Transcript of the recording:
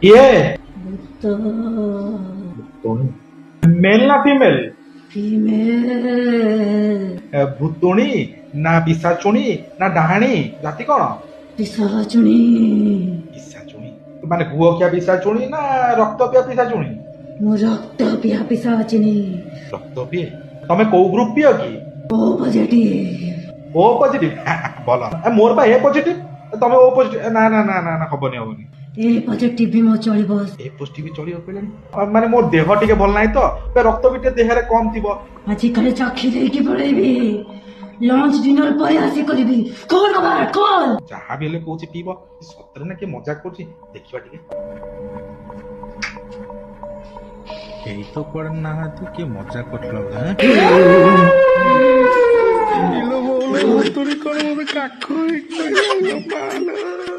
ଇଏ ଭୂତ ମେଲ ନା ଫିମେଲ? ଫିମେଲ ଭୂତୁଣୀ ନା ପିଶାଚୁଣୀ ନା ଡାହାଣୀ? ଜାତି କଣ? ପିଶାଚୁଣୀ ପିଶାଚୁଣୀ ମାନେ ଗୁଅ ଖିଆ ପିଶାଚୁଣୀ ନା ରକ୍ତ ପିଆ ପିଶାଚୁଣୀ? ମୁଁ ରକ୍ତ ପିଆ ପିଶାଚିନି ରକ୍ତ ପିଏ। ତମେ କୋଉ ଗ୍ରୁପ ପିଅ କି? ଓ ପଜିଟିଭ ଓ ପଜିଟିଭ ଭଲ। ମୋର ପା ଏ ପଜିଟିଭ। ତମେ ଓ ପଜିଟିଭ? ନା ନା ନା ନା ନା, ହବନି ହବନି। ଏ ପଜିଟିଭ ବି ମୋ ଚଳିବ। ଏ ପଜିଟିଭ ଚଳିବ କହିଲେଣି। ମାନେ ମୋ ଦେହ ଟିକେ ଭଲ ନାହିଁ ତ, ରକ୍ତ ବି ଟିକେ ଦେହରେ କମ ଥିବ। ଆଜିକାଲି ଚାଖି ଦେଇକି ପଳେଇବି। ଲଞ୍ଚ ଡିନର ପରେ ଆସି କରିବି। କଲ୍ କବାଟ କଲ୍। ଯାହା ବି ହେଲେ କହୁଛି ପିଇବ। ସତରେ ନା କିଏ ମଜାକ କରୁଛି? ଦେଖିବା ଟିକେ। କେହି ତ କୁଆଡେ ନାହାନ୍ତି, କିଏ ମଜାକ କରୁଥିଲା ବୋଧେ।